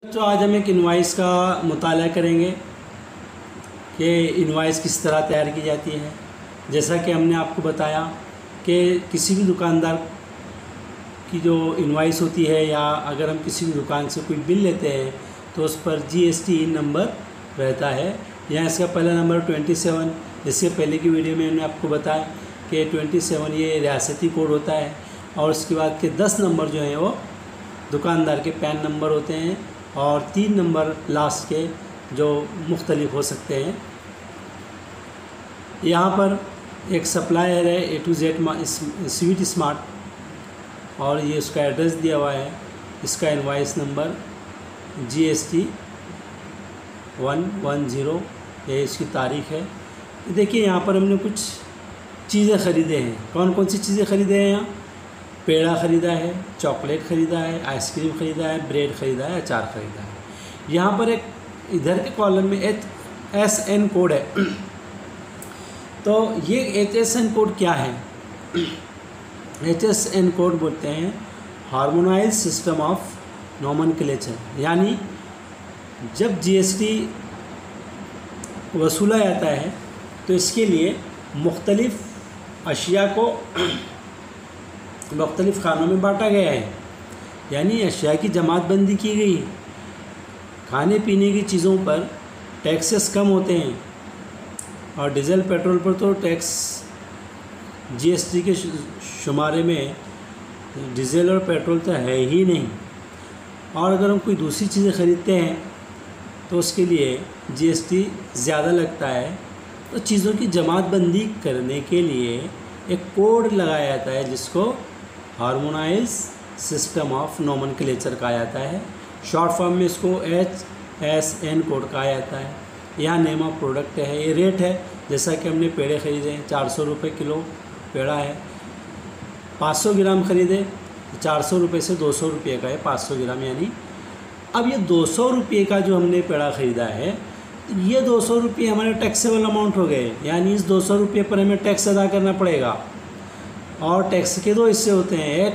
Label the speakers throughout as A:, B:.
A: तो आज हम एक इनवॉइस का मुताला करेंगे कि इनवॉइस किस तरह तैयार की जाती है। जैसा कि हमने आपको बताया कि किसी भी दुकानदार की जो इनवॉइस होती है या अगर हम किसी भी दुकान से कोई बिल लेते हैं तो उस पर GST नंबर रहता है। यहाँ इसका पहला नंबर 27। इससे पहले की वीडियो में मैंने आपको बताया कि 27 ये रियासती कोड होता है और उसके बाद के 10 नंबर जो हैं वो दुकानदार के पैन नंबर होते हैं और 3 नंबर लास्ट के जो मुख्तलिफ हो सकते हैं। यहाँ पर एक सप्लायर है A to Z sweet smart और ये उसका एड्रेस दिया हुआ है। इसका इनवॉइस नंबर GST 110 ये इसकी तारीख़ है। देखिए यहाँ पर हमने कुछ चीज़ें ख़रीदे हैं। कौन कौन सी चीज़ें ख़रीदे हैं? यहाँ पेड़ा ख़रीदा है, चॉकलेट ख़रीदा है, आइसक्रीम ख़रीदा है, ब्रेड ख़रीदा है, अचार ख़रीदा है। यहाँ पर एक इधर के कॉलम में HSN कोड है। तो ये HSN कोड क्या है? HSN कोड बोलते हैं हार्मोनाइज्ड सिस्टम ऑफ नोमेनक्लेचर, यानी जब GST वसूला जाता है तो इसके लिए मुख्तलिफ़ अशिया को मुख्तलिफ़ खानों में बांटा गया है, यानी अशिया की जमात बंदी की गई है। खाने पीने की चीज़ों पर टैक्सेस कम होते हैं और डीजल पेट्रोल पर तो टैक्स GST के शुमारे में डीजल और पेट्रोल तो है ही नहीं। और अगर हम कोई दूसरी चीज़ें ख़रीदते हैं तो उसके लिए GST ज़्यादा लगता है। तो चीज़ों की जमात बंदी करने के लिए एक कोड लगाया जाता है जिसको हार्मोनाइज्ड सिस्टम ऑफ नोमेनक्लेचर कहा जाता है। शॉर्ट फॉर्म में इसको HSN कोड कहा जाता है। यहाँ नेम ऑफ प्रोडक्ट है, ये रेट है। जैसा कि हमने पेड़े ख़रीदे हैं 400 रुपये किलो पेड़ा है। 500 ग्राम ख़रीदे 400 रुपये से 200 रुपये का है 500 ग्राम, यानी अब ये 200 रुपये का जो हमने पेड़ा ख़रीदा है ये 200 रुपये हमारे टैक्सेबल अमाउंट हो गए, यानी इस 200 रुपये पर हमें टैक्स अदा करना पड़ेगा। और टैक्स के दो हिस्से होते हैं, एक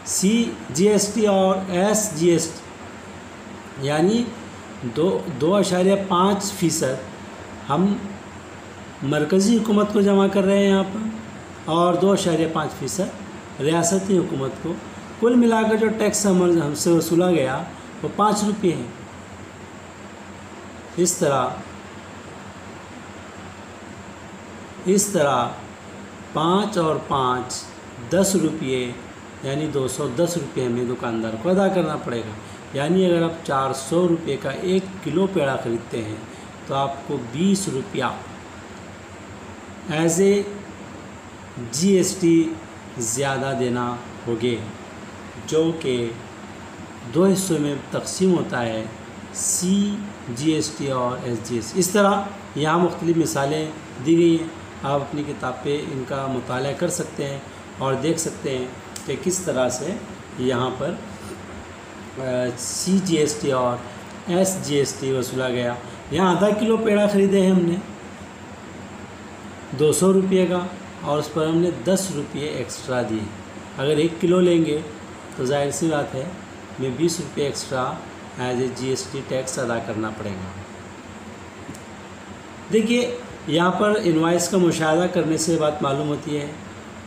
A: CGST और SGST, यानी 2.5% हम मरकज़ी हुकूमत को जमा कर रहे हैं यहाँ पर और 2.5% रियासती हुकूमत को। कुल मिलाकर जो टैक्स हमसे वसूला गया वो 5 रुपये है। इस तरह 5 और 5 10 रुपये, यानी 210 रुपये हमें दुकानदार को अदा करना पड़ेगा। यानी अगर आप 400 रुपये का 1 किलो पेड़ा ख़रीदते हैं तो आपको 20 रुपया एज ए GST ज़्यादा देना होगे, जो कि 2 हिस्सों में तकसीम होता है, CGST और SGST। इस तरह यहाँ मुख्तलिफ़ मिसालें दी गई हैं। आप अपनी किताब पे इनका मुताला कर सकते हैं और देख सकते हैं कि किस तरह से यहाँ पर CGST और SGST वसूला गया। यहाँ आधा किलो पेड़ा ख़रीदे हैं हमने 200 रुपये का और उस पर हमने 10 रुपये एक्स्ट्रा दिए। अगर 1 किलो लेंगे तो जाहिर सी बात है हमें 20 रुपये extra as a GST tax अदा करना पड़ेगा। देखिए यहाँ पर इनवॉइस का मुशाहिदा करने से बात मालूम होती है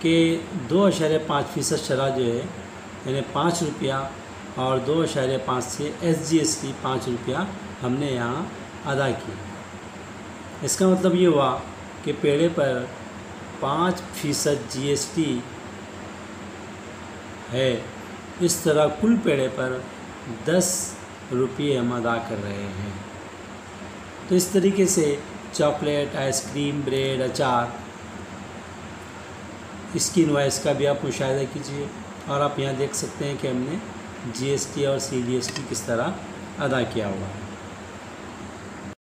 A: कि 2.5% शरह जो है, यानी 5 रुपया और 2.5 से SGST 5 रुपया हमने यहाँ अदा किया। इसका मतलब ये हुआ कि पेड़े पर 5% GST है। इस तरह कुल पेड़े पर 10 रुपये हम अदा कर रहे हैं। तो इस तरीके से चॉकलेट, आइसक्रीम, ब्रेड, अचार, इसकी इनवॉइस का भी आप मुशाहिदा कीजिए और आप यहाँ देख सकते हैं कि हमने GST और CGST किस तरह अदा किया हुआ है।